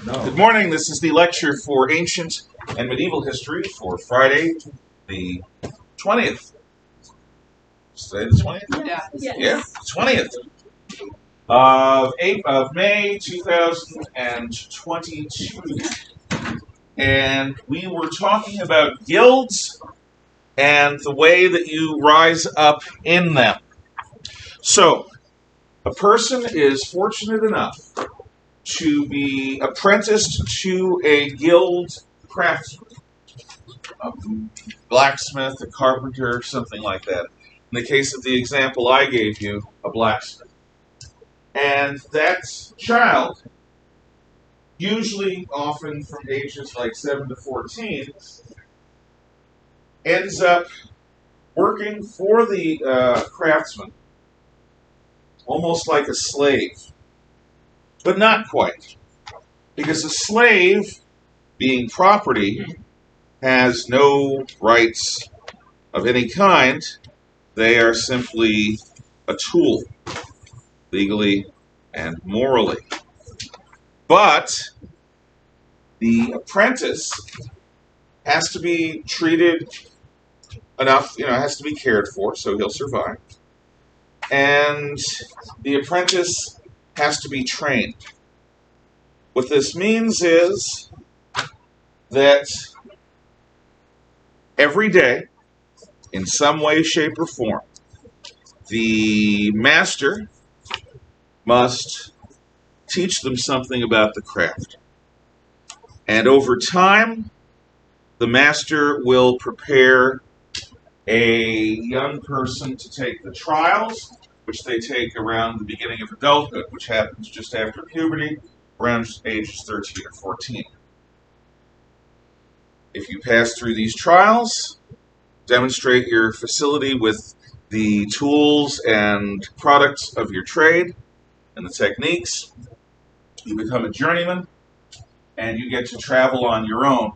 Good morning. This is the lecture for Ancient and Medieval History for Friday, the 20th. Today the 20th? Yeah. Yeah, 20th of May 2022. And we were talking about guilds and the way that you rise up in them. So, a person is fortunate enough to be apprenticed to a guild craftsman, a blacksmith, a carpenter, something like that. In the case of the example I gave you, a blacksmith. And that child, usually often from ages like 7 to 14, ends up working for the craftsman almost like a slave. But not quite. Because a slave, being property, has no rights of any kind. They are simply a tool, legally and morally. But the apprentice has to be treated enough, has to be cared for so he'll survive. And the apprentice has to be trained. What this means is that every day, in some way, shape, or form, the master must teach them something about the craft. And over time, the master will prepare a young person to take the trials, which they take around the beginning of adulthood, which happens just after puberty, around ages 13 or 14. If you pass through these trials, demonstrate your facility with the tools and products of your trade and the techniques, you become a journeyman, and you get to travel on your own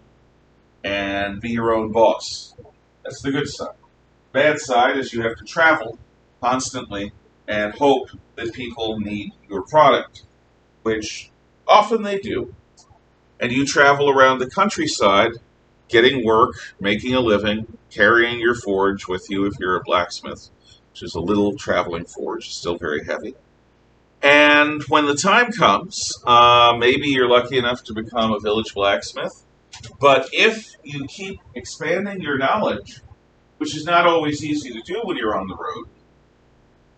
and be your own boss. That's the good side. Bad side is you have to travel constantly and hope that people need your product, which often they do. And you travel around the countryside, getting work, making a living, carrying your forge with you if you're a blacksmith, which is a little traveling forge, still very heavy. And when the time comes, maybe you're lucky enough to become a village blacksmith. But if you keep expanding your knowledge, which is not always easy to do when you're on the road,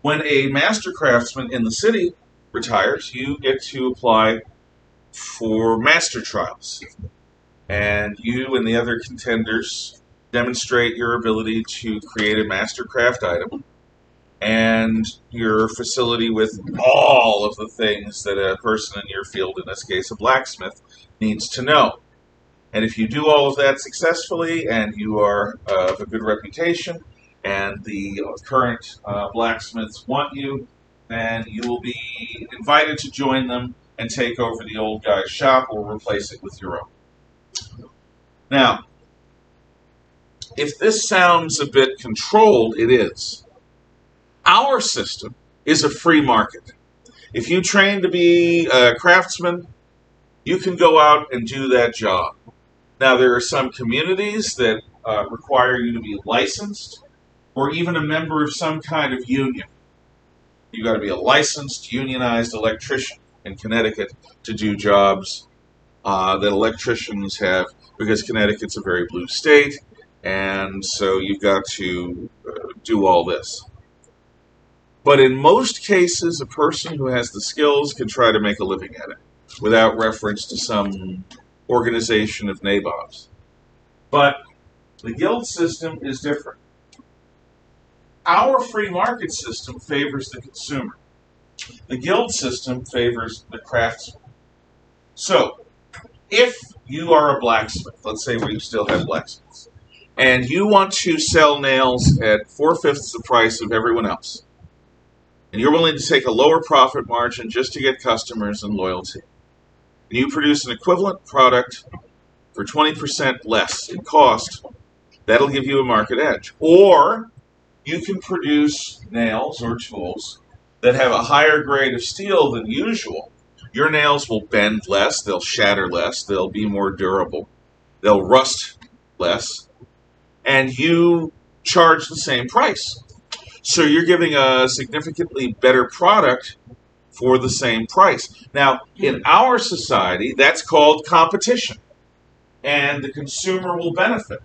when a master craftsman in the city retires, you get to apply for master trials. And you and the other contenders demonstrate your ability to create a master craft item and your facility with all of the things that a person in your field, in this case a blacksmith, needs to know. And if you do all of that successfully and you are of a good reputation and the current blacksmiths want you, then you will be invited to join them and take over the old guy's shop or replace it with your own. Now, if this sounds a bit controlled, it is. Our system is a free market. If you train to be a craftsman, you can go out and do that job. Now, there are some communities that require you to be licensed or even a member of some kind of union. You've got to be a licensed, unionized electrician in Connecticut to do jobs that electricians have, because Connecticut's a very blue state, and so you've got to do all this. But in most cases, a person who has the skills can try to make a living at it without reference to some organization of nabobs. But the guild system is different. Our free market system favors the consumer. The guild system favors the craftsman. So, if you are a blacksmith, let's say we still have blacksmiths, and you want to sell nails at 4/5 the price of everyone else, and you're willing to take a lower profit margin just to get customers and loyalty, and you produce an equivalent product for 20% less in cost, that'll give you a market edge. Or you can produce nails or tools that have a higher grade of steel than usual, Your nails will bend less, they'll shatter less, they'll be more durable, they'll rust less, and you charge the same price. So you're giving a significantly better product for the same price. Now, in our society, that's called competition, and the consumer will benefit.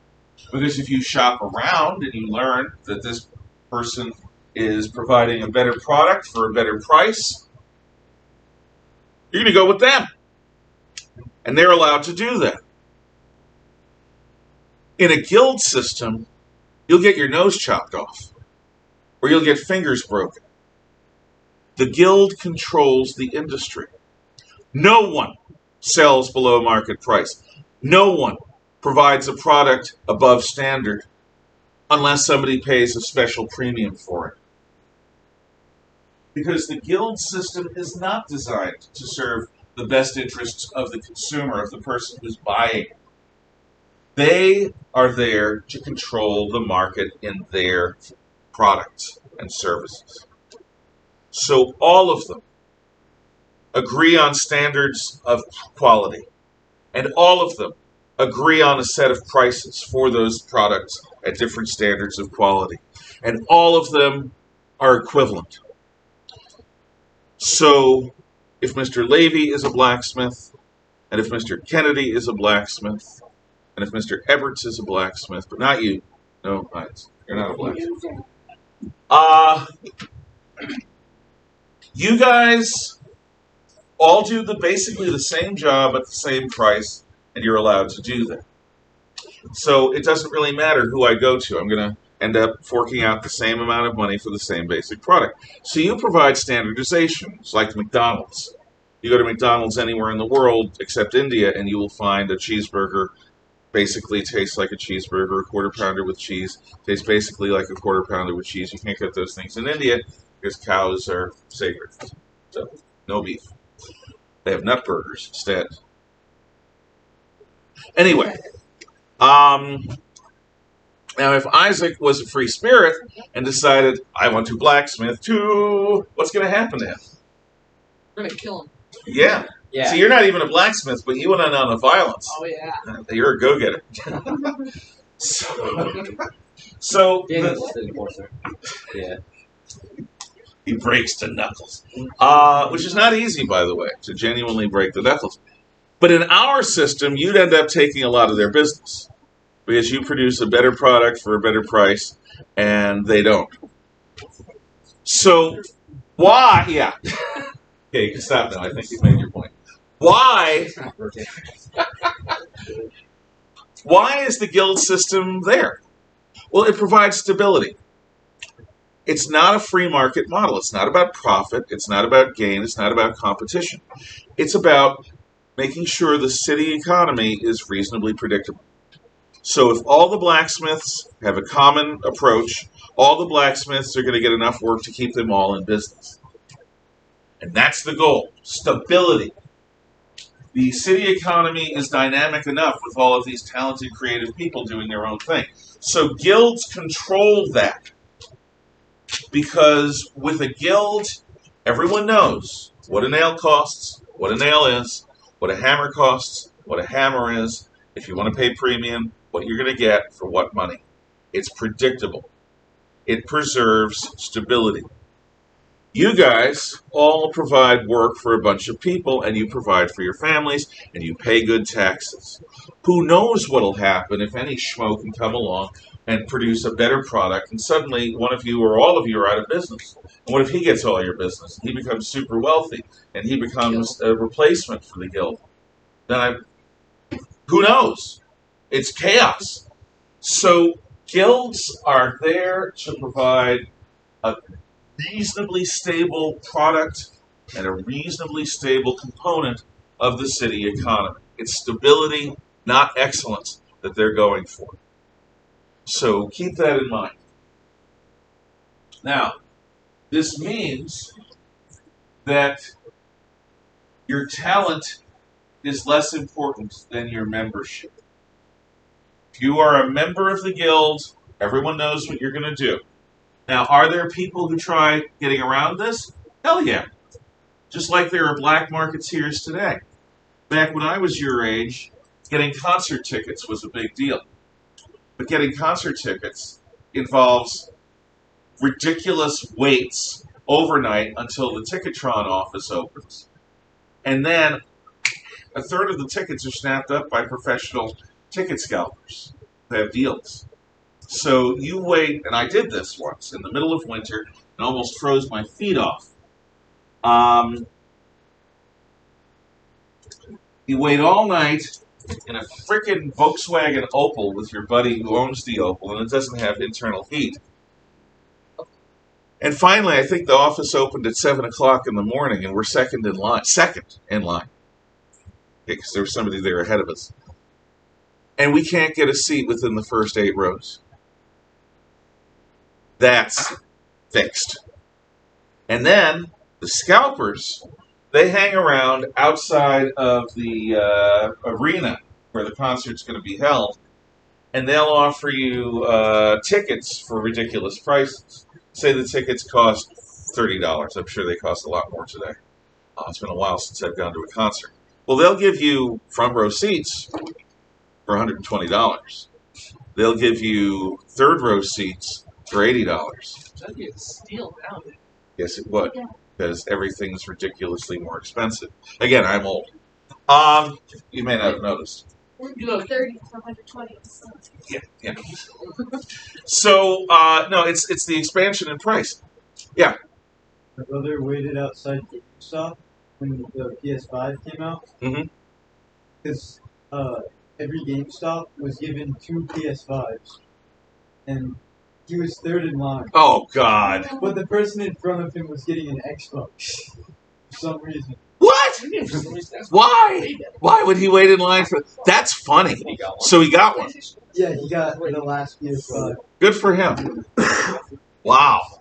Because if you shop around and you learn that this person is providing a better product for a better price, you're going to go with them. And they're allowed to do that. In a guild system, you'll get your nose chopped off, or you'll get fingers broken. The guild controls the industry. No one sells below market price. No one provides a product above standard unless somebody pays a special premium for it. Because the guild system is not designed to serve the best interests of the consumer, of the person who's buying. They are there to control the market in their products and services. So all of them agree on standards of quality, and all of them agree on a set of prices for those products at different standards of quality, and all of them are equivalent. So if Mr. Levy is a blacksmith, and if Mr. Kennedy is a blacksmith, and if Mr. Eberts is a blacksmith, but not you, no, you're not a blacksmith. You guys all do basically the same job at the same price, and you're allowed to do that. So it doesn't really matter who I go to. I'm going to end up forking out the same amount of money for the same basic product. So you provide standardizations like McDonald's. You go to McDonald's anywhere in the world except India, and you will find a cheeseburger basically tastes like a cheeseburger. A quarter pounder with cheese tastes basically like a quarter pounder with cheese. You can't get those things in India because cows are sacred. So no beef. They have nut burgers instead. Anyway, now if Isaac was a free spirit and decided, I want to blacksmith too, what's going to happen to him? We're going to kill him. Yeah. Yeah. See, you're not even a blacksmith, but you went on the violence. Oh, yeah. You're a go-getter. so Daniel's just an enforcer. Yeah. He breaks the knuckles. Which is not easy, by the way, to genuinely break the knuckles. But in our system, you'd end up taking a lot of their business because you produce a better product for a better price, and they don't. So, why? Yeah. Okay, you can stop now. I think you've made your point. Why? Why is the guild system there? Well, it provides stability. It's not a free market model. It's not about profit. It's not about gain. It's not about competition. It's about making sure the city economy is reasonably predictable. So if all the blacksmiths have a common approach, all the blacksmiths are going to get enough work to keep them all in business. And that's the goal, stability. The city economy is dynamic enough with all of these talented, creative people doing their own thing. So guilds control that. Because with a guild, everyone knows what a nail costs, what a nail is, what a hammer costs, what a hammer is, if you want to pay premium, what you're going to get for what money. It's predictable. It preserves stability. You guys all provide work for a bunch of people, and you provide for your families, and you pay good taxes. Who knows what'll happen if any schmo can come along and produce a better product, and suddenly one of you or all of you are out of business. And what if he gets all your business? He becomes super wealthy, and he becomes a replacement for the guild. Then who knows? It's chaos. So guilds are there to provide a reasonably stable product and a reasonably stable component of the city economy. It's stability, not excellence, that they're going for. So keep that in mind. Now, this means that your talent is less important than your membership. If you are a member of the guild, everyone knows what you're going to do. Now, are there people who try getting around this? Hell yeah. Just like there are black marketeers today. Back when I was your age, getting concert tickets was a big deal. But getting concert tickets involves ridiculous waits overnight until the Ticketron office opens. And then a third of the tickets are snapped up by professional ticket scalpers who have deals. So you wait, and I did this once in the middle of winter and almost froze my feet off. You wait all night in a frickin' Volkswagen Opel with your buddy who owns the Opel, and it doesn't have internal heat. And finally, I think the office opened at 7 o'clock in the morning, and we're second in line. Because there was somebody there ahead of us. And we can't get a seat within the first 8 rows. That's fixed. And then the scalpers, they hang around outside of the arena where the concert's going to be held, and they'll offer you tickets for ridiculous prices. Say the tickets cost $30. I'm sure they cost a lot more today. It's been a while since I've gone to a concert. Well, they'll give you front row seats for $120. They'll give you third row seats for $80. That'd be a steal now. Yes, it would, because everything's ridiculously more expensive. Again, I'm old. You may not have noticed. You know, 30 for 120. Yeah. So, no, it's the expansion in price. Yeah. My brother waited outside GameStop when the PS5 came out. Mhm. Because every GameStop was given 2 PS5s. And he was third in line. Oh, God. But the person in front of him was getting an Xbox. For some reason. What? Why? Why would he wait in line for... That's funny. So he got one. Yeah, he got the last PS5. Good for him. Wow.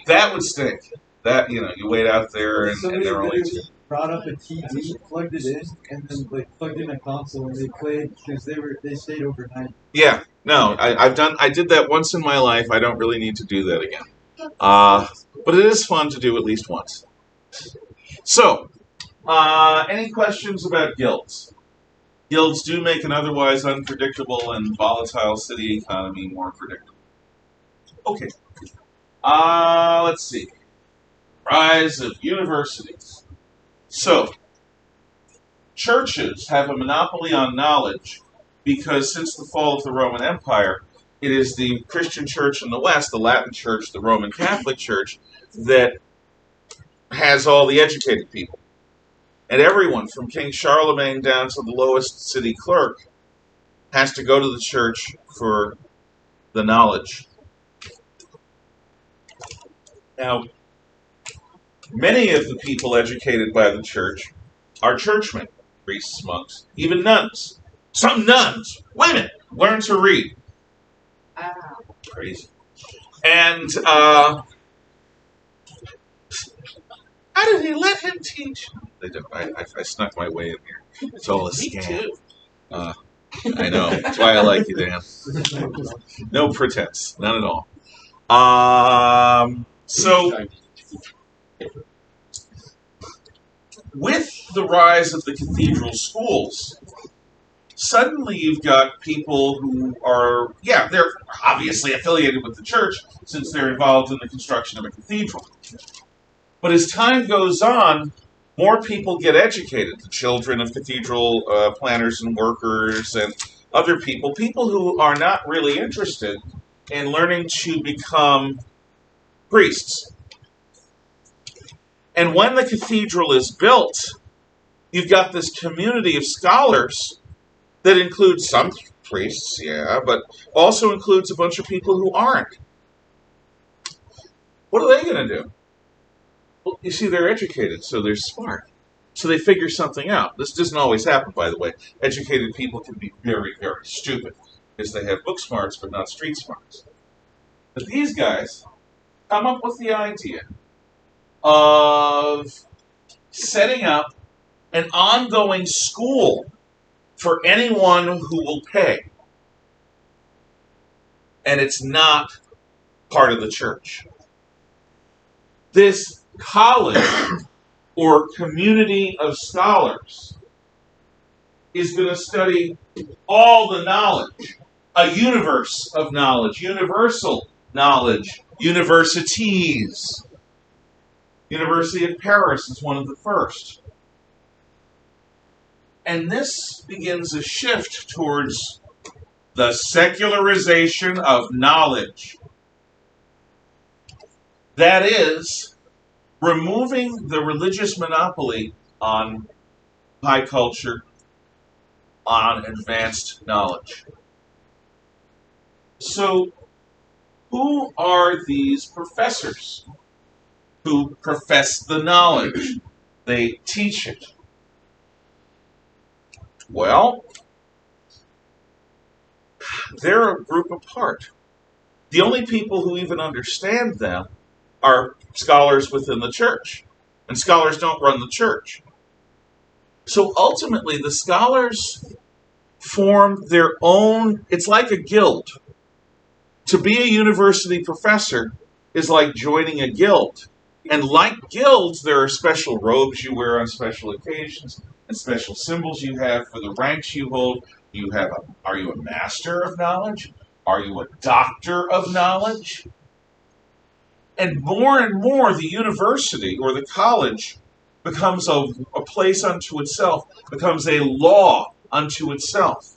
That would stink. That, you wait out there and Somebody they're only... literally brought up a TV, plugged it in, and then plugged in a console and they played because they stayed overnight. Yeah. No, I did that once in my life. I don't really need to do that again. But it is fun to do at least once. So, any questions about guilds? Guilds do make an otherwise unpredictable and volatile city economy more predictable. Okay. Let's see. Rise of universities. So, churches have a monopoly on knowledge because since the fall of the Roman Empire, it is the Christian church in the West, the Latin church, the Roman Catholic Church, that has all the educated people. And everyone, from King Charlemagne down to the lowest city clerk, has to go to the church for the knowledge. Now, many of the people educated by the church are churchmen, priests, monks, even nuns. Some nuns, women, learn to read. Crazy. And, how did he let him teach? They don't. I snuck my way in here. It's all a scam. I know. That's why I like you, Dan. No pretense. None at all. So, with the rise of the cathedral schools, suddenly you've got people who are, they're obviously affiliated with the church since they're involved in the construction of a cathedral. But as time goes on, more people get educated. The children of cathedral planners and workers and other people who are not really interested in learning to become priests. And when the cathedral is built, you've got this community of scholars that includes some priests, but also includes a bunch of people who aren't. What are they going to do? Well, you see, they're educated, so they're smart. So they figure something out. This doesn't always happen, by the way. Educated people can be very, very stupid because they have book smarts but not street smarts. But these guys come up with the idea of setting up an ongoing school for anyone who will pay. And it's not part of the church. This college or community of scholars is going to study all the knowledge, a universe of knowledge, universal knowledge, universities. University of Paris is one of the first. And this begins a shift towards the secularization of knowledge. That is, removing the religious monopoly on high culture, on advanced knowledge. So, who are these professors who profess the knowledge? They teach it. Well, they're a group apart. The only people who even understand them are scholars within the church. And scholars don't run the church. So ultimately, the scholars form their own, it's like a guild. To be a university professor is like joining a guild. And like guilds, there are special robes you wear on special occasions and special symbols you have for the ranks you hold. Are you a master of knowledge? Are you a doctor of knowledge? And more, the university or the college becomes a place unto itself, becomes a law unto itself.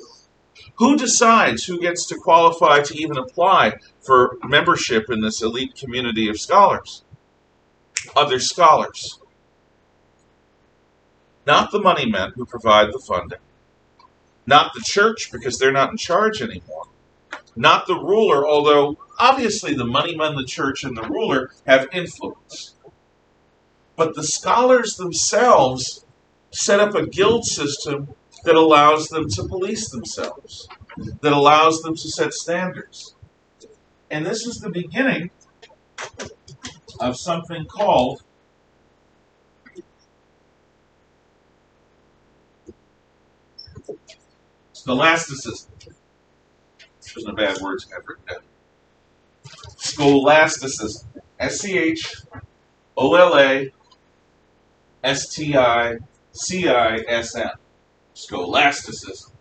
Who decides who gets to qualify to even apply for membership in this elite community of scholars? Other scholars. Not the money men who provide the funding. Not the church, because they're not in charge anymore. Not the ruler, although obviously the money men, the church, and the ruler have influence. But the scholars themselves set up a guild system that allows them to police themselves, that allows them to set standards. And this is the beginning of something called scholasticism. Which isn't a bad word to have written down. Scholasticism. SCHOLASTICISM. Scholasticism.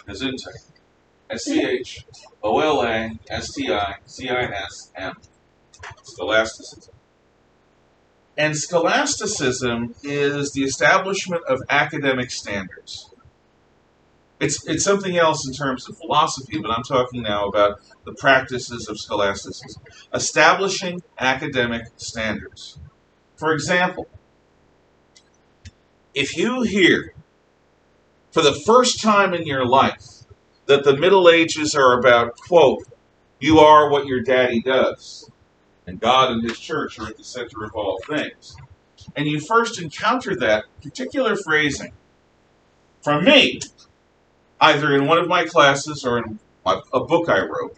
Gesundheit. SCHOLASTICISM. Scholasticism. And scholasticism is the establishment of academic standards. It's something else in terms of philosophy, but I'm talking now about the practices of scholasticism. Establishing academic standards. For example, if you hear for the first time in your life that the Middle Ages are about, quote, you are what your daddy does, and God and his church are at the center of all things, and you first encounter that particular phrasing from me, either in one of my classes or in a book I wrote,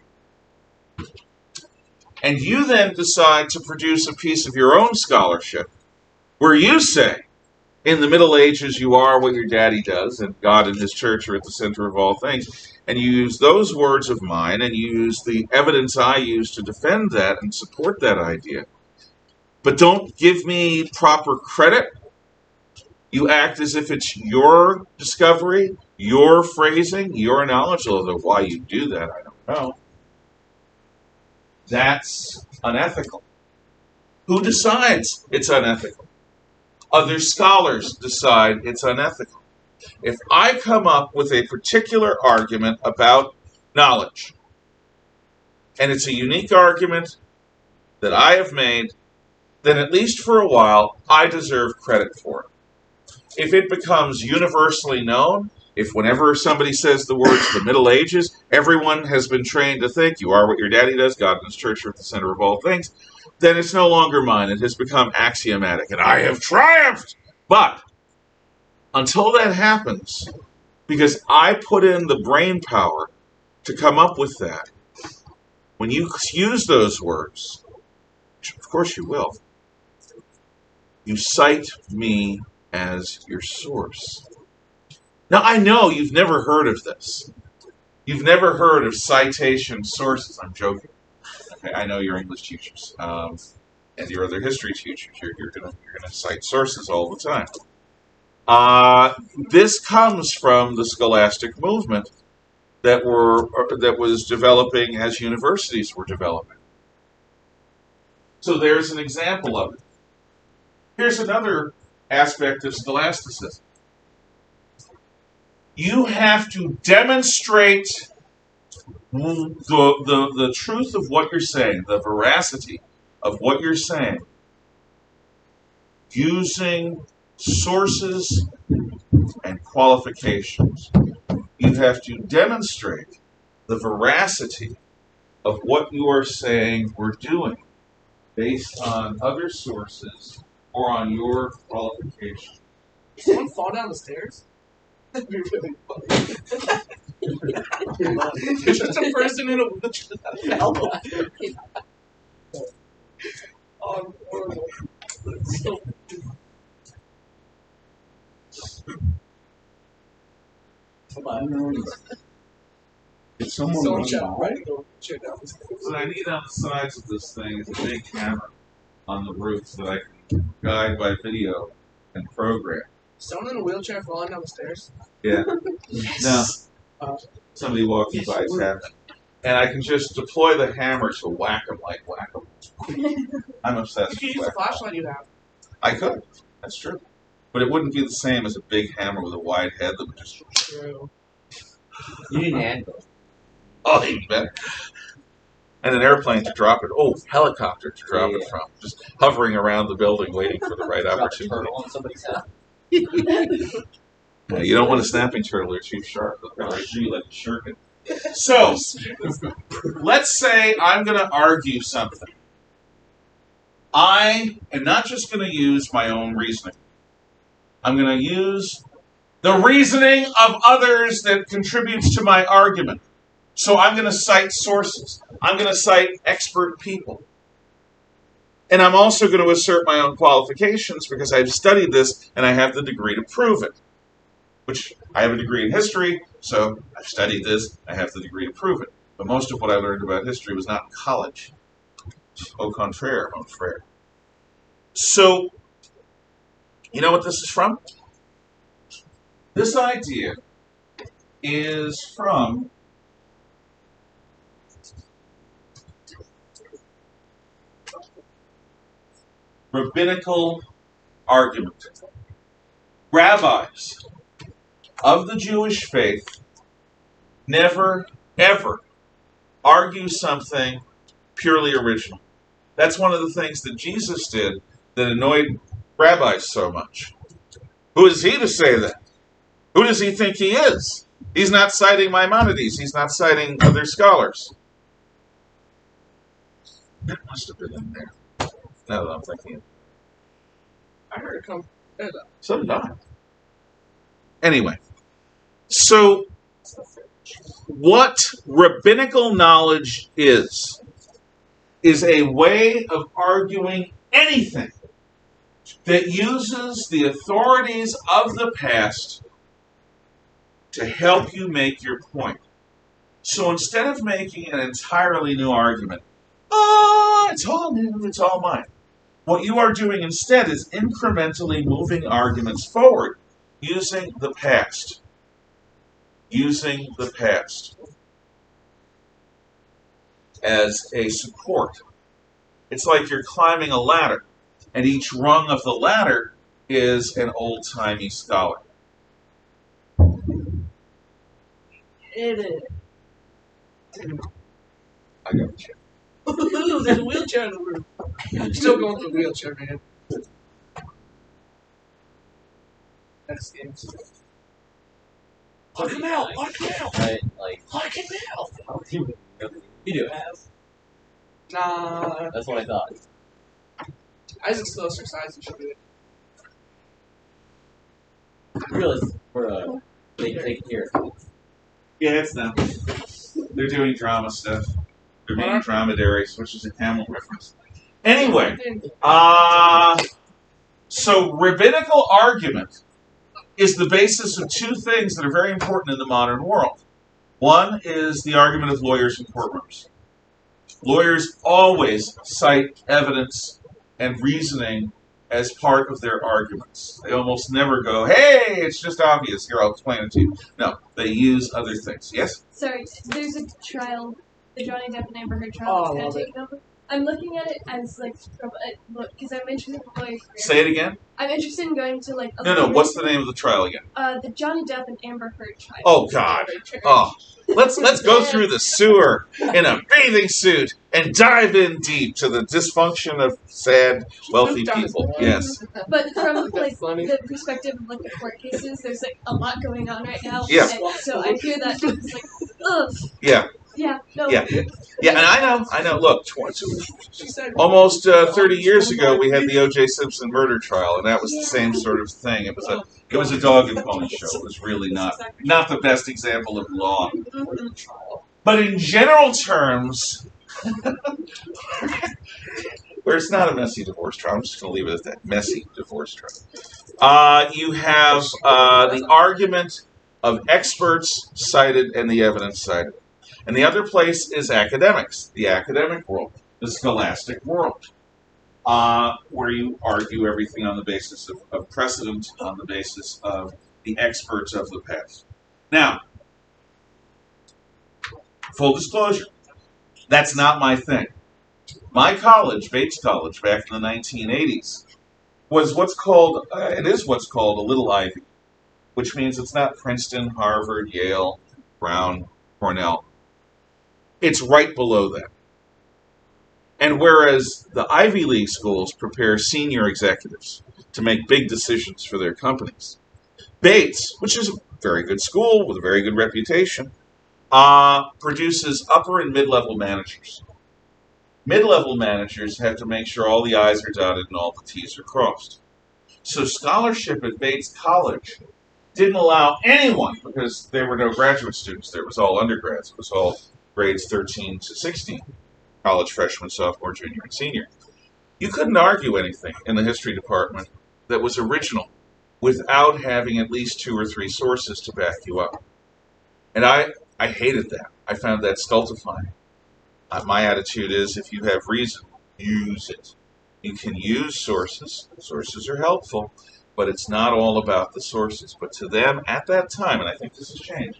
and you then decide to produce a piece of your own scholarship where you say, in the Middle Ages, you are what your daddy does, and God and his church are at the center of all things, and you use those words of mine, and you use the evidence I use to defend that and support that idea, but don't give me proper credit. You act as if it's your discovery, your phrasing, your knowledge, although why you do that, I don't know. That's unethical. Who decides it's unethical? Other scholars decide it's unethical. If I come up with a particular argument about knowledge, and it's a unique argument that I have made, then at least for a while, I deserve credit for it. If it becomes universally known, if whenever somebody says the words the Middle Ages, everyone has been trained to think you are what your daddy does, God and his church are at the center of all things, then it's no longer mine. It has become axiomatic, and I have triumphed. But until that happens, because I put in the brain power to come up with that, when you use those words, which of course you will, you cite me as your source. Now, I know you've never heard of this. You've never heard of citation sources. I'm joking. Okay, I know you're English teachers. and your other history teachers, you're gonna cite sources all the time. This comes from the scholastic movement that was developing as universities were developing. So there's an example of it. Here's another aspect of scholasticism. You have to demonstrate the truth of what you're saying, the veracity of what you're saying, using sources and qualifications. You have to demonstrate the veracity of what you are saying or doing based on other sources or on your qualifications. Did someone fall down the stairs? That'd be really funny. It's just a person in a wheelchair that fell. Oh, horrible. So, Did someone someone run check, by? right? Go check out the stairs. What I need on the sides of this thing is a big camera on the roof so that I can guide by video and program. Someone in a wheelchair falling down the stairs? Yeah. No. Somebody walking by is happening. And I can just deploy the hammer to whack them like whack-a-mole. I'm You obsessed can with use the whack-a-mole. flashlight you have. I could. That's true. But it wouldn't be the same as a big hammer with a wide head that would just... True. You didn't handle it. Oh, you bet. And an airplane to drop it. Oh, helicopter to drop it Yeah. from. Just hovering around the building waiting for the right Drop a opportunity. turtle on somebody's head. Yeah, you don't want a snapping turtle, they're too sharp. They'll right through you like a shuriken. So, let's say I'm going to argue something. I am not just going to use my own reasoning. I'm going to use the reasoning of others that contributes to my argument. So I'm going to cite sources. I'm going to cite expert people. And I'm also going to assert my own qualifications because I've studied this and I have the degree to prove it. Which I have a degree in history, so I've studied this, I have the degree to prove it. But most of what I learned about history was not in college. Au contraire, mon frère. So, you know what this is from? This idea is from rabbinical argument. Rabbis of the Jewish faith never, ever argue something purely original. That's one of the things that Jesus did that annoyed rabbis so much. Who is he to say that? Who does he think he is? He's not citing Maimonides. He's not citing other scholars. That must have been in there. Now that I'm thinking. I heard it come. So did I. Anyway, so what rabbinical knowledge is a way of arguing anything that uses the authorities of the past to help you make your point. So instead of making an entirely new argument, it's all new, it's all mine. What you are doing instead is incrementally moving arguments forward using the past. Using the past as a support. It's like you're climbing a ladder, and each rung of the ladder is an old-timey scholar. Hit it. I got you. Ooh, there's a wheelchair in the room. I'm still going through the wheelchair, man. Next game. Lock him out! Lock him out! Right? Like, Lock him out! you do. Nah. That's what I thought. Isaac's closer size, you should do it. Realize they take it here. Yeah, it's them. They're doing drama stuff. They're being dromedaries, which is a Hamlet reference. Anyway, so rabbinical argument is the basis of two things that are very important in the modern world. One is the argument of lawyers in courtrooms. Lawyers always cite evidence and reasoning as part of their arguments. They almost never go, hey, it's just obvious. Here, I'll explain it to you. No, they use other things. Yes? Sorry, there's a trial, the Johnny Depp and Amber Heard Oh, trial I that's kind love of it. taken over. I'm looking at it as like from because I'm interested in the lawyer career. Say it again? I'm interested in going to like. No, what's the name of the trial again? The Johnny Depp and Amber Heard trial. Oh, God. Oh, let's go through the sewer in a bathing suit and dive in deep to the dysfunction of sad, wealthy people. Yes. But from That's like funny. the perspective of like the court cases, there's like a lot going on right now. Yeah. And so I hear that and it's like, ugh. Yeah. Yeah. No. Yeah. Yeah, and I know. Look, She said, almost 30 years ago, we had the O.J. Simpson murder trial, and that was the same sort of thing. It was a dog and pony show. It was really not the best example of law. But in general terms, where it's not a messy divorce trial, I'm just going to leave it at that, messy divorce trial. You have the argument of experts cited and the evidence cited. And the other place is academics, the academic world, the scholastic world, where you argue everything on the basis of precedent, on the basis of the experts of the past. Now, full disclosure, that's not my thing. My college, Bates College, back in the 1980s, was what's called a little Ivy, which means it's not Princeton, Harvard, Yale, Brown, Cornell. It's right below that. And whereas the Ivy League schools prepare senior executives to make big decisions for their companies, Bates, which is a very good school with a very good reputation, produces upper and mid-level managers. Mid-level managers have to make sure all the I's are dotted and all the T's are crossed. So scholarship at Bates College didn't allow anyone, because there were no graduate students there, it was all undergrads, it was all grades 13 to 16, college freshman, sophomore, junior, and senior. You couldn't argue anything in the history department that was original without having at least 2 or 3 sources to back you up. And I hated that. I found that stultifying. My attitude is, if you have reason, use it. You can use sources. Sources are helpful, but it's not all about the sources. But to them, at that time, and I think this has changed,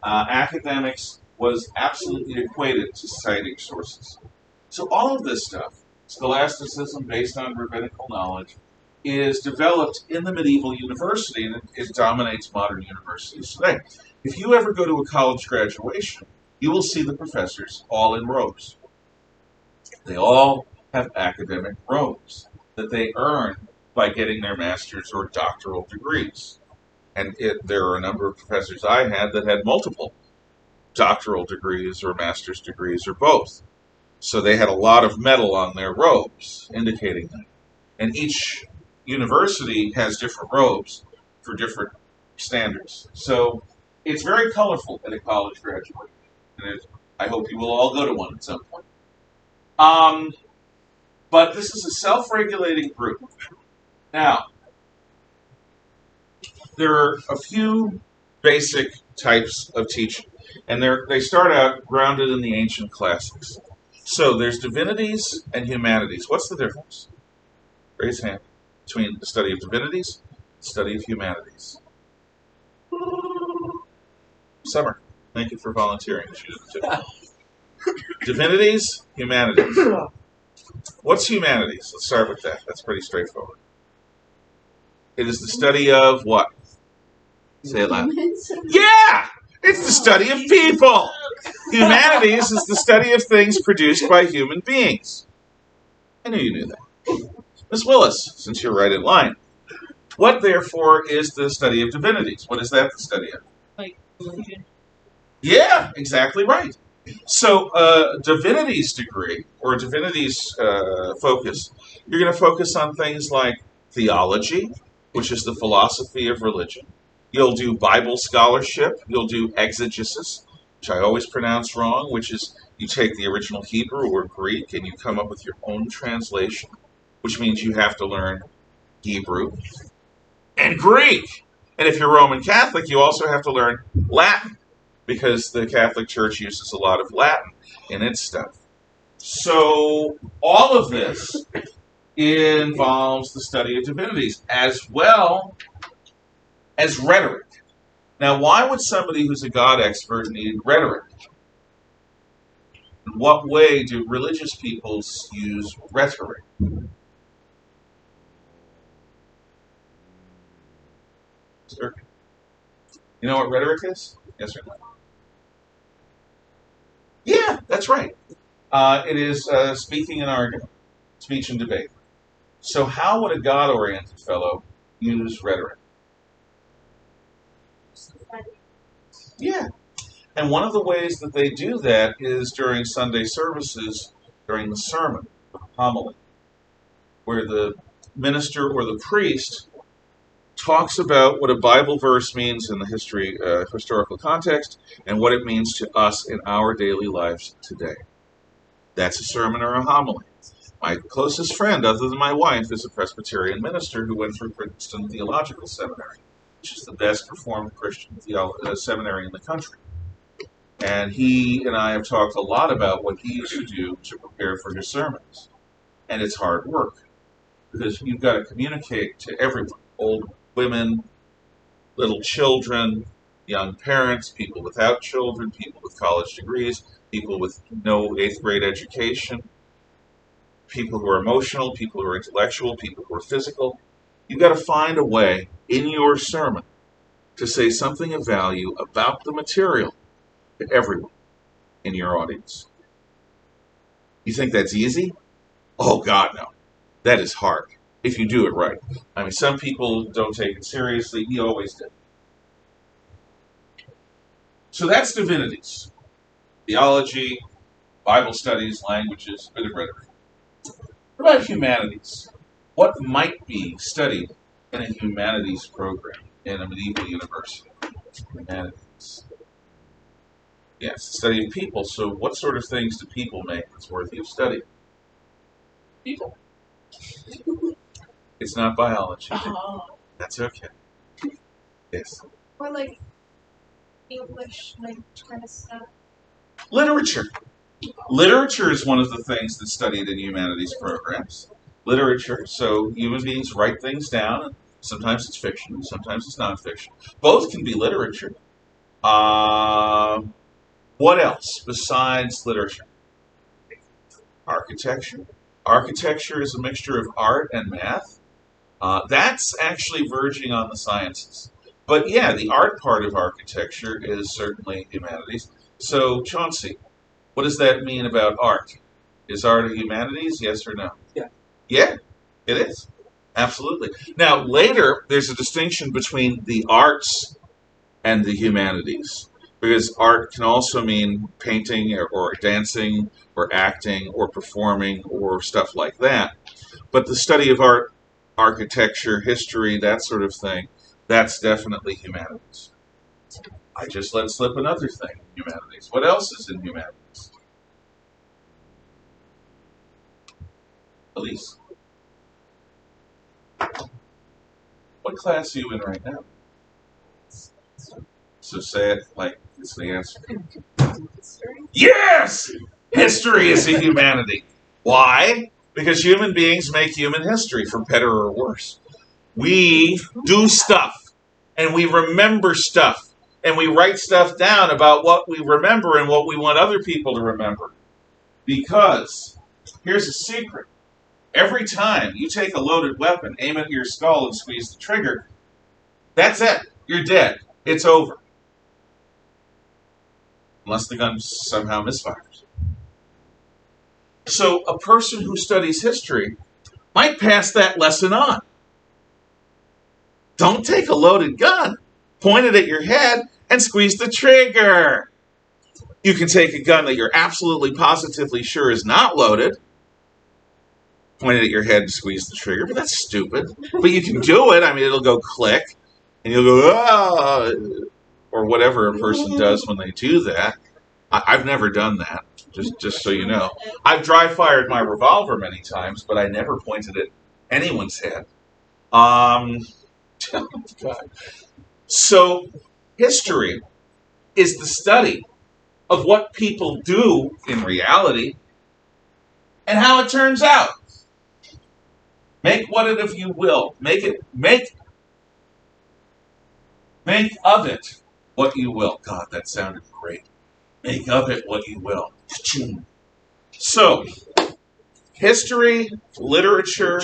academics was absolutely equated to citing sources. So all of this stuff, scholasticism based on rabbinical knowledge, is developed in the medieval university, and it dominates modern universities today. If you ever go to a college graduation, you will see the professors all in robes. They all have academic robes that they earn by getting their master's or doctoral degrees. And there are a number of professors I had that had multiple doctoral degrees or master's degrees or both. So they had a lot of metal on their robes, indicating that. And each university has different robes for different standards. So it's very colorful at a college graduation. And I hope you will all go to one at some point. But this is a self-regulating group. Now, there are a few basic types of teaching. And they start out grounded in the ancient classics. So there's divinities and humanities. What's the difference? Raise hand. Between the study of divinities and the study of humanities. Summer, thank you for volunteering. Divinities, humanities. What's humanities? Let's start with that. That's pretty straightforward. It is the study of what? Say it loud. Yeah! It's the study of people. Humanities is the study of things produced by human beings. I knew you knew that. Ms. Willis, since you're right in line. What, therefore, is the study of divinities? What is that the study of? like, religion. Yeah, exactly right. So, divinities degree, or divinities focus, you're going to focus on things like theology, which is the philosophy of religion. You'll do Bible scholarship. You'll do exegesis, which I always pronounce wrong, which is you take the original Hebrew or Greek and you come up with your own translation, which means you have to learn Hebrew and Greek. And if you're Roman Catholic, you also have to learn Latin, because the Catholic Church uses a lot of Latin in its stuff. So all of this involves the study of divinities as well as rhetoric. Now, why would somebody who's a God expert need rhetoric? In what way do religious peoples use rhetoric? Sir? You know what rhetoric is? Yes or no? Yeah, that's right. It is speaking and arguing, speech and debate. So how would a God-oriented fellow use rhetoric? Yeah. And one of the ways that they do that is during Sunday services, during the sermon, the homily, where the minister or the priest talks about what a Bible verse means in the historical context and what it means to us in our daily lives today. That's a sermon or a homily. My closest friend, other than my wife, is a Presbyterian minister who went through Princeton Theological Seminary, which is the best performed Christian seminary in the country. And he and I have talked a lot about what he used to do to prepare for his sermons. And it's hard work, because you've got to communicate to everyone, old women, little children, young parents, people without children, people with college degrees, people with no 8th grade education, people who are emotional, people who are intellectual, people who are physical. You've got to find a way in your sermon to say something of value about the material to everyone in your audience. You think that's easy? Oh, God, no. That is hard, if you do it right. I mean, some people don't take it seriously. He always did. So that's divinities. Theology, Bible studies, languages, bit of rhetoric. What about humanities? What might be studied in a humanities program in a medieval university? Humanities. Yes, the study of people. So what sort of things do people make that's worthy of study? People. It's not biology. That's okay. Yes. Or like English language kind of stuff. Literature. Literature is one of the things that's studied in humanities programs. Literature. So human beings write things down. Sometimes it's fiction, sometimes it's nonfiction. Both can be literature. What else besides literature? Architecture. Architecture is a mixture of art and math. That's actually verging on the sciences. But yeah, the art part of architecture is certainly humanities. So, Chauncey, what does that mean about art? Is art a humanities, yes or no? Yeah. Yeah, it is. Absolutely. Now, later, there's a distinction between the arts and the humanities. Because art can also mean painting or dancing or acting or performing or stuff like that. But the study of art, architecture, history, that sort of thing, that's definitely humanities. I just let slip another thing in humanities. What else is in humanities? Elise? What class are you in right now? So say it like it's the answer. Yes! History is a humanity. Why? Because human beings make human history, for better or worse. We do stuff, and we remember stuff, and we write stuff down about what we remember and what we want other people to remember. Because, here's a secret. Every time you take a loaded weapon, aim it at your skull, and squeeze the trigger, that's it. You're dead. It's over. Unless the gun somehow misfires. So a person who studies history might pass that lesson on. Don't take a loaded gun, point it at your head, and squeeze the trigger. You can take a gun that you're absolutely positively sure is not loaded, point it at your head and squeeze the trigger, but that's stupid. But you can do it. I mean, it'll go click, and you'll go, ah, or whatever a person does when they do that. I've never done that, just so you know. I've dry fired my revolver many times, but I never pointed at anyone's head. God. So, history is the study of what people do in reality and how it turns out. Make what it if you will. Make of it what you will. God, that sounded great. Make of it what you will. So, history, literature,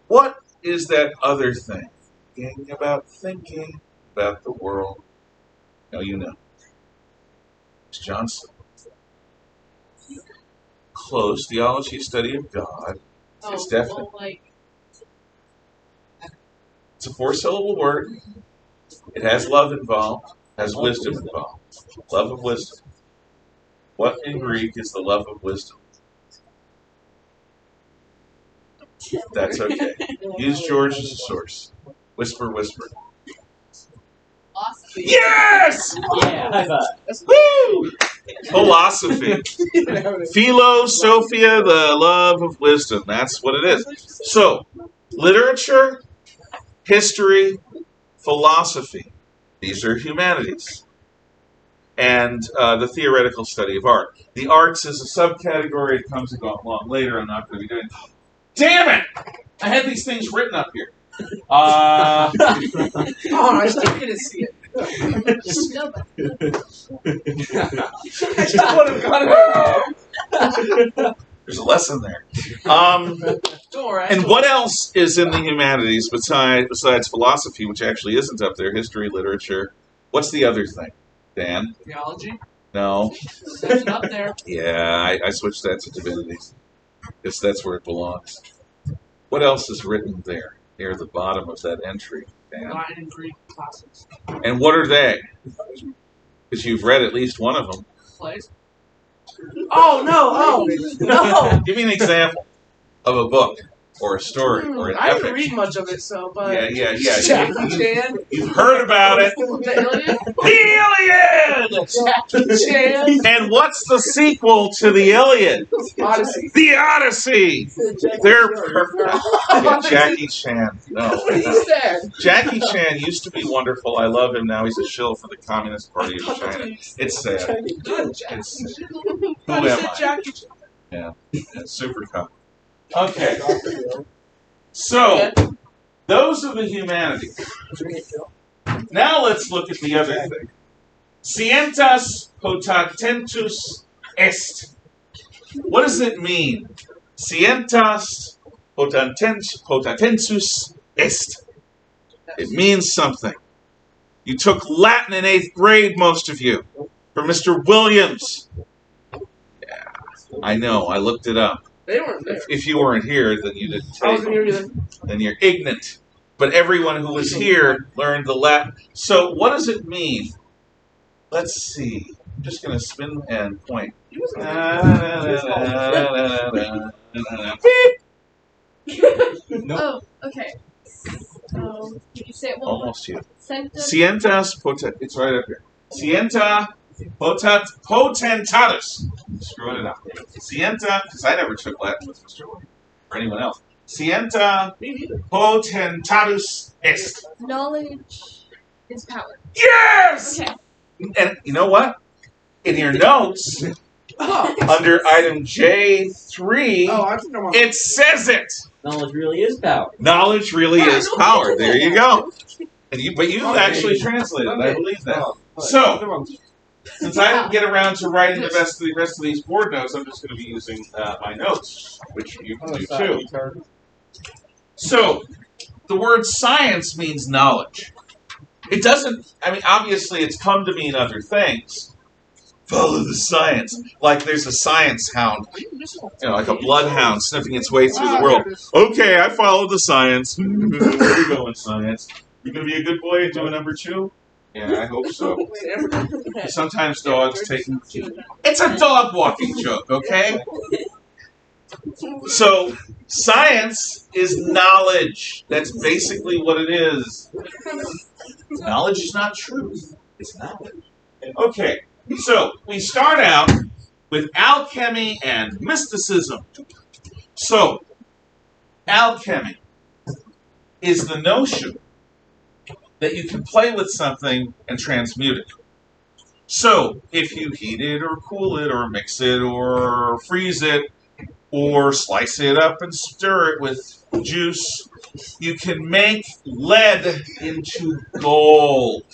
what is that other thing? Thinking about the world. Now you know. It's Johnson. Close. Theology, study of God. It's definite. It's a 4-syllable word. It has love involved. Has wisdom involved. Love of wisdom. What in Greek is the love of wisdom? That's okay. Use George as a source. Whisper, whisper. Philosophy. Yes! Yeah, high five. Woo! Philosophy. Philosophia, the love of wisdom. That's what it is. So, literature, history, philosophy. These are humanities. And the theoretical study of art. The arts is a subcategory. It comes along later. I'm not going to be doing. Damn it! I had these things written up here. Oh, I still didn't see it. No, but I just would have got it. There's a lesson there. Don't worry. And what else is in the humanities besides philosophy, which actually isn't up there? History, literature. What's the other thing? Dan? Theology? No. There's up there. Yeah, I switched that to divinities. Because that's where it belongs. What else is written there, near the bottom of that entry, Dan? Latin and Greek classics. And what are they? Because you've read at least one of them. Plays. Oh, no. No. Give me an example of a book, or a story, or an I didn't epic. read much of it, so, but. Yeah. Jackie Chan. You've heard about it. The Iliad. The Iliad! Jackie Chan. And what's the sequel to the Iliad? Odyssey. The Odyssey! They're perfect. Yeah, Jackie Chan. No. What he said. Jackie Chan used to be wonderful. I love him. Now he's a shill for the Communist Party of China. It's sad. Good It's Jackie. sad. Who Who am said I? Jackie Chan? Yeah. It's super common. Okay. So, those are the humanities. Now let's look at the other thing. Scientas potatentus est. What does it mean? Scientas potatentus est. It means something. You took Latin in 8th grade, most of you, from Mr. Williams. Yeah, I know. I looked it up. They weren't there. If you weren't here, then you didn't I take wasn't here either. then you're ignorant. But everyone who was here learned the Latin. So what does it mean? Let's see. I'm just going to spin and point. He was oh, okay. So did you say it one more? Almost you. Sentence. Scientas it's right up here. Scienta potentatus. Screwing it up. Scienta, because I never took Latin with Mr. Williams or anyone else. Scienta Me neither. potentatus est. Knowledge is power. Yes! Okay. And you know what? In your notes, Oh. under item J3, Oh, I think I'm on. it says it. Knowledge really is power. Knowledge really is power. There you go. And but you Okay. actually translated. I believe that. Oh, So, since I didn't get around to writing the rest of these board notes, I'm just going to be using my notes, which you can do too. So, the word science means knowledge. It doesn't. I mean, obviously, it's come to mean other things. Follow the science. Like there's a science hound, like a bloodhound sniffing its way through the world. Okay, I followed the science. Where are you going, science? You gonna be a good boy and do a number 2? Yeah, I hope so. Sometimes dogs take. It's a dog walking joke, okay? So, science is knowledge. That's basically what it is. Knowledge is not truth. It's knowledge. Okay. So, we start out with alchemy and mysticism. So, alchemy is the notion that you can play with something and transmute it. So, if you heat it or cool it or mix it or freeze it or slice it up and stir it with juice. You can make lead into gold.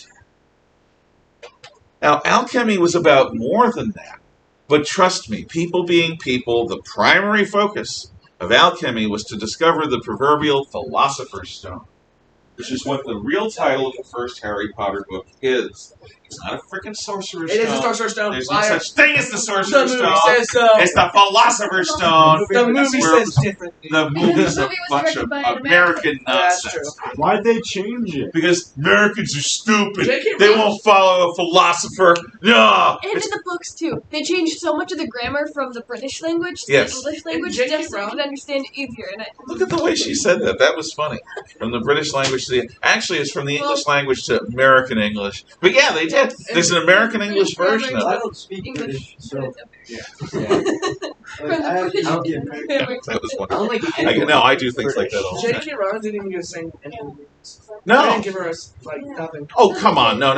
Now, alchemy was about more than that. But trust me, people being people, the primary focus of alchemy was to discover the proverbial Philosopher's Stone, which is what the real title of the first Harry Potter book is. It's not a freaking Sorcerer's Stone. It is a Sorcerer's Stone. There's no Liar. such thing as the The Sorcerer's movie Stone. says so. It's the Philosopher's Stone. The movie Where says differently. the movie's a movie was bunch directed of by an American That's nonsense. true. Why'd they change it? Because Americans are stupid. J.K. They Rowling- won't follow a philosopher. No. And in the books too, they changed so much of the grammar from the British language to Yes. the English language J.K. just so you Rowling- could understand it easier. And Look at the way she said that. That was funny. From the British language to the... Actually, it's from the English language to American English. But yeah, they did. There's an American English version of I it. don't speak English. British, so From the I have to British be American. That was I wonderful. don't think No, I do things like that all the time. J.K. Rowling didn't even get a sing any of the movies. I No. didn't give her nothing. Oh, come on. No.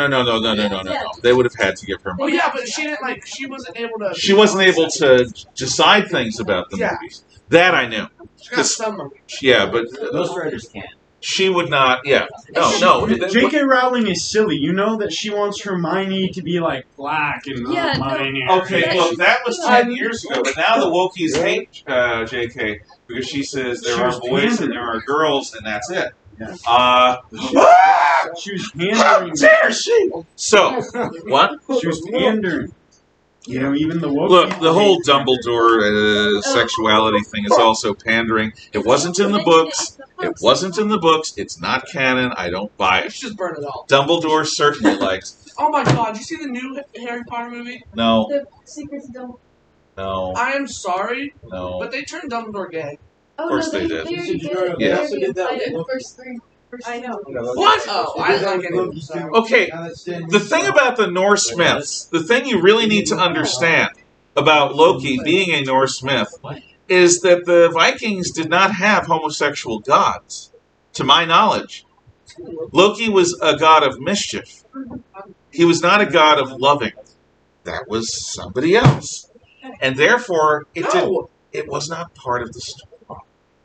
They would have had to give her Well, money. yeah, but she didn't she wasn't able to. She wasn't able to decide things about the Yeah. movies. That I knew. She got some money. Yeah, but most writers can. she would not... Yeah. No. J.K. Rowling is silly. You know that she wants Hermione to be like black and not Yeah, no. mine. Okay, look, that was 10 years ago, but now the wokies hate JK because she says there She are was boys and pandering. there are girls, and that's it. Yeah. She was How pandering. dare she? So, what? She was pandering. You know, even the woke Look, people the whole hate Dumbledore sexuality thing is also pandering. It wasn't in the books. It wasn't in the books. It's not canon. I don't buy Let's it. just burn it all. Dumbledore certainly likes. Oh my god, you see the new Harry Potter movie? No, The secrets don't. no, I am sorry, no. but they turned Dumbledore gay. Oh course no, they they did. already did. Yeah. They Also already did that implied it in with the first three. I know. What? Oh, I didn't like any of Loki's them. doing- Okay, now that Stan The Lee's thing gone. about the Norse myths, the thing you really need to understand about Loki being a Norse myth, is that the Vikings did not have homosexual gods, to my knowledge. Loki was a god of mischief. He was not a god of loving. That was somebody else. And therefore, No. it was not part of the story.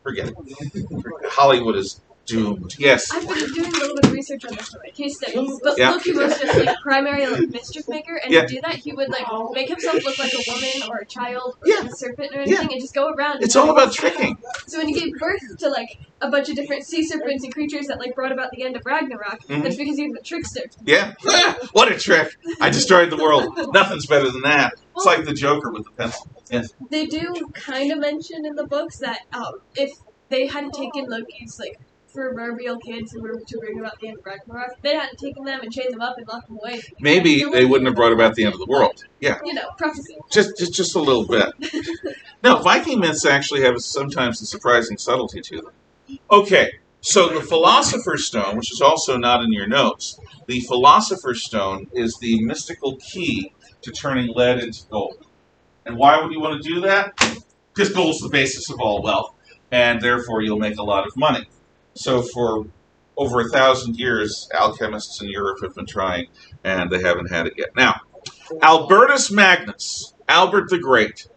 Forget it. Hollywood is doomed. Yes. I've been doing a little bit of research on this for my case studies, but Yeah. Loki was just like primary like mischief maker, and Yeah. to do that he would like make himself look like a woman or a child or Yeah. a serpent or anything, and just go around. It's and all about tricking. So when he gave birth to like a bunch of different sea serpents and creatures that like brought about the end of Ragnarok, Mhm. that's because he was a trickster. Yeah. What a trick. I destroyed the world. Nothing's better than that. It's like the Joker with the pencil. Yes. They do kind of mention in the books that if they hadn't taken Loki's like proverbial kids who were to bring about the end of Ragnarok, if they hadn't taken them and chained them up and locked them away. Maybe they wouldn't have brought about the end of the world. Yeah. You know, prophecy. Just a little bit. No, Viking myths actually have sometimes a surprising subtlety to them. Okay, so the Philosopher's Stone, which is also not in your notes, the Philosopher's Stone is the mystical key to turning lead into gold. And why would you want to do that? Because gold's the basis of all wealth, and therefore you'll make a lot of money. So for over 1,000 years, alchemists in Europe have been trying, and they haven't had it yet. Now, Albertus Magnus, Albert the Great,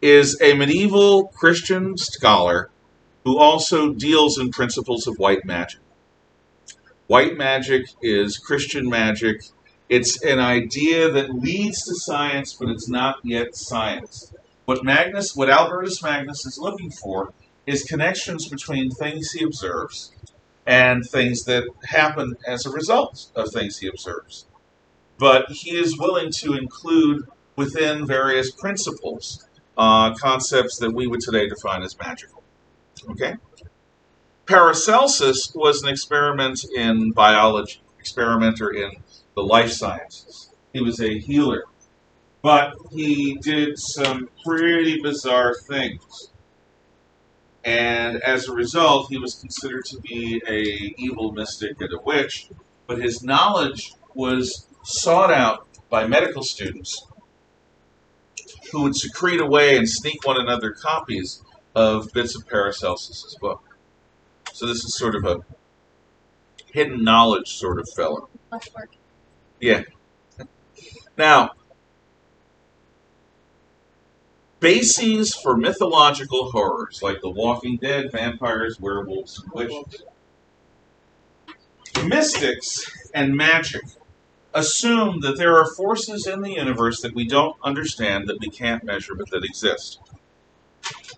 is a medieval Christian scholar who also deals in principles of white magic. White magic is Christian magic. It's an idea that leads to science, but it's not yet science. What Albertus Magnus is looking for is connections between things he observes and things that happen as a result of things he observes. But he is willing to include within various principles concepts that we would today define as magical. Okay? Paracelsus was an experimenter in the life sciences. He was a healer. But he did some pretty bizarre things. And as a result, he was considered to be an evil mystic and a witch. But his knowledge was sought out by medical students who would secrete away and sneak one another copies of bits of Paracelsus's book. So this is sort of a hidden knowledge sort of fellow. Less work. Yeah. Now, bases for mythological horrors like The Walking Dead, vampires, werewolves, and witches. Mystics and magic assume that there are forces in the universe that we don't understand, that we can't measure, but that exist.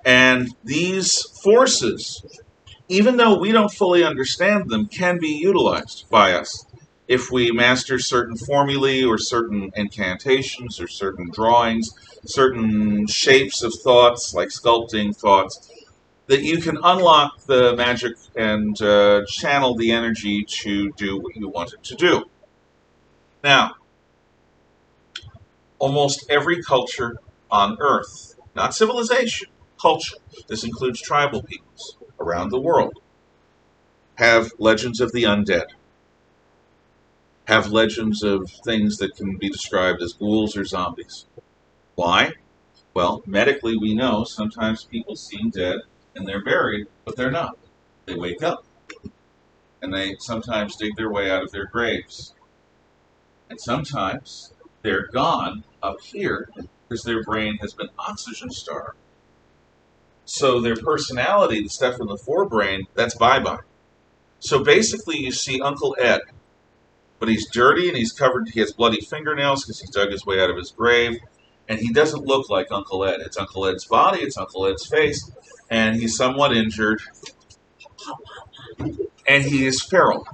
And these forces, even though we don't fully understand them, can be utilized by us if we master certain formulae or certain incantations or certain drawings, certain shapes of thoughts, like sculpting thoughts, that you can unlock the magic and channel the energy to do what you want it to do. Now, almost every culture on Earth, not civilization, culture, this includes tribal peoples around the world, have legends of the undead, have legends of things that can be described as ghouls or zombies. Why? Well, medically we know sometimes people seem dead and they're buried, but they're not. They wake up. And they sometimes dig their way out of their graves. And sometimes they're gone up here because their brain has been oxygen starved. So their personality, the stuff in the forebrain, that's bye-bye. So basically you see Uncle Ed, but he's dirty and he's covered, he has bloody fingernails because he dug his way out of his grave. And he doesn't look like Uncle Ed. It's Uncle Ed's body, it's Uncle Ed's face, and he's somewhat injured. And he is feral.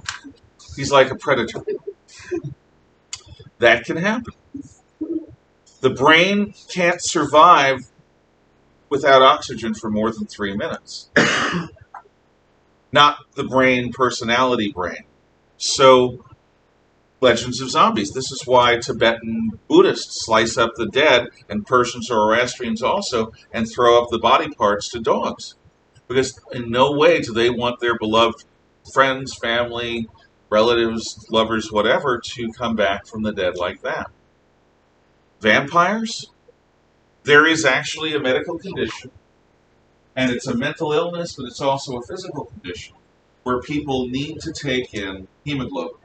He's like a predator. That can happen. The brain can't survive without oxygen for more than 3 minutes. Not the brain, personality brain. So, legends of zombies. This is why Tibetan Buddhists slice up the dead, and Persian Zoroastrians also, and throw up the body parts to dogs. Because in no way do they want their beloved friends, family, relatives, lovers, whatever, to come back from the dead like that. Vampires? There is actually a medical condition, and it's a mental illness, but it's also a physical condition, where people need to take in hemoglobin,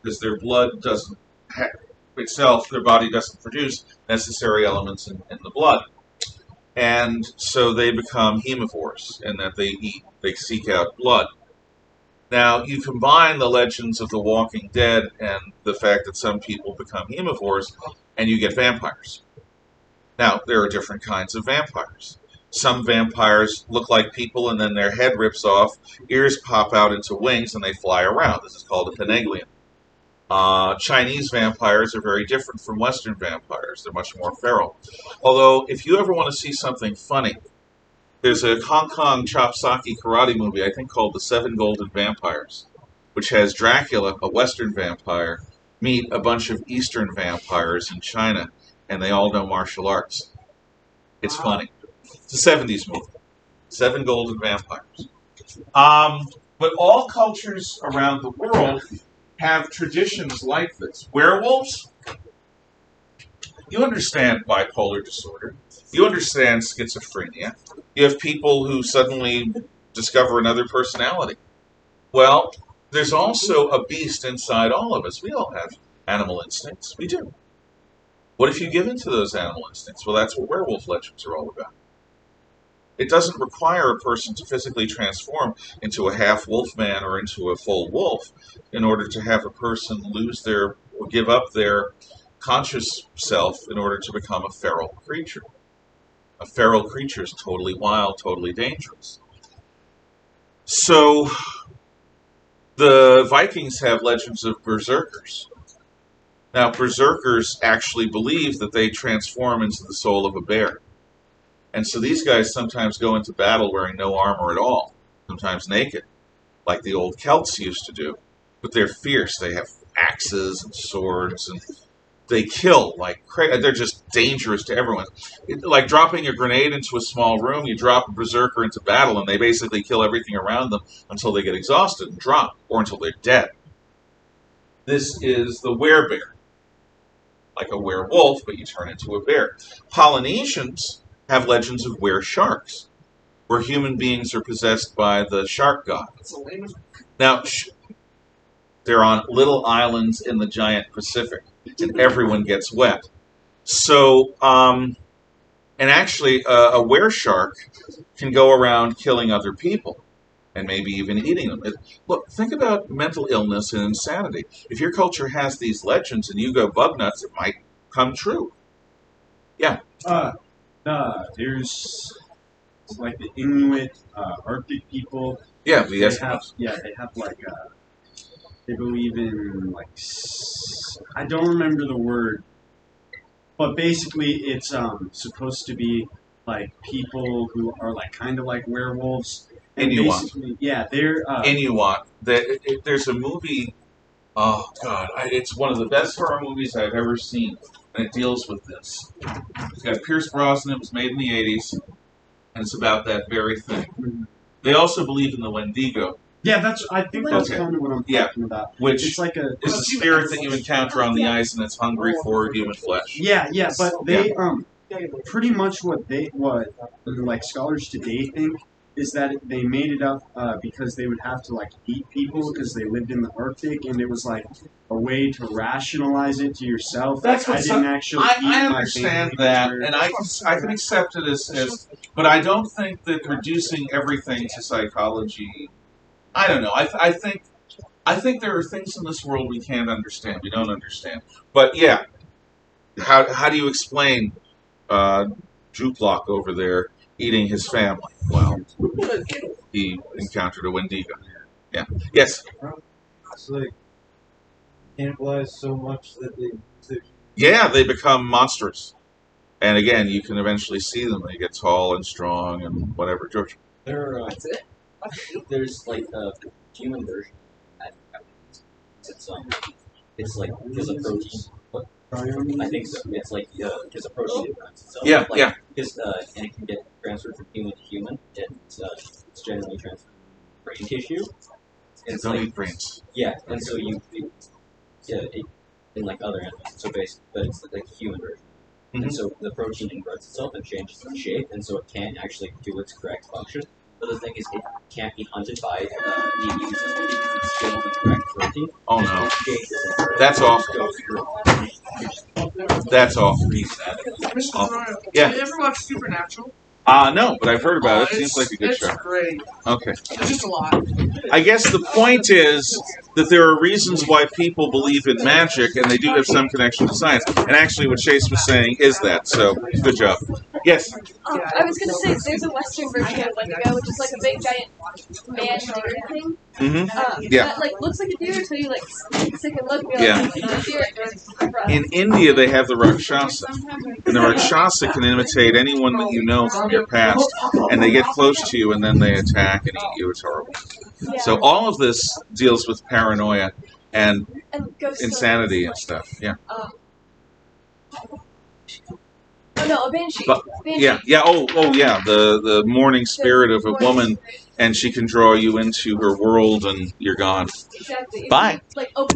because their blood doesn't itself, their body doesn't produce necessary elements in the blood. And so they become hemovores, in that they seek out blood. Now, you combine the legends of The Walking Dead and the fact that some people become hemovores, and you get vampires. Now, there are different kinds of vampires. Some vampires look like people, and then their head rips off, ears pop out into wings, and they fly around. This is called a Peneglian. Chinese vampires are very different from Western vampires. They're much more feral. Although, if you ever want to see something funny, there's a Hong Kong chopsaki karate movie, I think, called The Seven Golden Vampires, which has Dracula, a Western vampire, meet a bunch of Eastern vampires in China, and they all know martial arts. It's funny. It's a 70s movie. Seven Golden Vampires. But all cultures around the world have traditions like this. Werewolves? You understand bipolar disorder. You understand schizophrenia. You have people who suddenly discover another personality. Well, there's also a beast inside all of us. We all have animal instincts. We do. What if you give in to those animal instincts? Well, that's what werewolf legends are all about. It doesn't require a person to physically transform into a half wolf man or into a full wolf in order to have a person lose their, or give up their conscious self in order to become a feral creature. A feral creature is totally wild, totally dangerous. So, the Vikings have legends of berserkers. Now, berserkers actually believe that they transform into the soul of a bear. And so these guys sometimes go into battle wearing no armor at all, sometimes naked, like the old Celts used to do. But they're fierce. They have axes and swords, and they kill like crazy. They're just dangerous to everyone. Like dropping a grenade into a small room, you drop a berserker into battle, and they basically kill everything around them until they get exhausted and drop, or until they're dead. This is the werebear. Like a werewolf, but you turn into a bear. Polynesians have legends of were-sharks, where human beings are possessed by the shark god. Now, they're on little islands in the giant Pacific, and everyone gets wet. So, And actually, a wereshark can go around killing other people and maybe even eating them. Look, think about mental illness and insanity. If your culture has these legends and you go bug nuts, it might come true. There's like the Inuit, Arctic people. Yeah, the They have, Eskimos. they have like they believe in like I don't remember the word, but basically it's supposed to be like people who are like kind of like werewolves. And Inuit. basically, yeah, they're Inuit. There's a movie. Oh God, it's one of the best horror movies I've ever seen, and it deals with this. It's got Pierce Brosnan. It was made in the '80s, and it's about that very thing. They also believe in the Wendigo, yeah. I think that's Okay. kind of what I'm Yeah. talking about. which It's like a is a spirit that you encounter on the ice, and it's hungry for human flesh. yeah, but they pretty much what like scholars today think is that they made it up because they would have to like eat people because they lived in the Arctic, and it was like a way to rationalize it to yourself. That's what I didn't actually eat I my understand family that, members. and I can accept it as, but I don't think that reducing everything to psychology. I don't know. I think there are things in this world we can't understand. We don't understand. But yeah, how do you explain Juplok over there eating his family? Well, he encountered a Wendigo. Yeah. Yes. It's like cannibalize so much that they Yeah, they become monsters. And again, you can eventually see them. They get tall and strong and whatever. George. That's it. There's like a human version. It's like there's a protein. I think so. It's like there's a protein that runs itself. Yeah, like, yeah. And it can get transferred from human to human, and it's generally transferred from brain tissue. It's Don't like eat brains. yeah, and so in like other animals. So basically, but it's like a human version. Mhm. And so the protein inverts itself and changes its shape, and so it can't actually do its correct function. But the thing is, it can't be hunted by the immune system because it's still the correct protein. Oh It no. changes That's awful. goes through. That's awful. Mr. Oh, Royal, yeah. have you ever watched Supernatural? No, but I've heard about it. Seems like a good it's show. great. Okay. It's just a lot. I guess the point is that there are reasons why people believe in magic, and they do have some connection to science. And actually, what Chase was saying is that. So, good job. Yes. I was gonna say there's a Western version of Wendigo, which is like a big giant man deer thing. Mm-hmm. Yeah. That like looks like a deer, so you like stick and look. And Yeah. like, it's a deer. In India, they have the Rakshasa. And the Rakshasa can imitate anyone that you know from your past, and they get close to you, and then they attack and eat you. It's horrible. Yeah. So all of this deals with paranoia and and ghost insanity stories, and stuff. Yeah. Oh no, a banshee. But- Banshee. Yeah. Oh, yeah. The mourning spirit of a woman, and she can draw you into her world, and you're gone. Exactly. Bye. Like open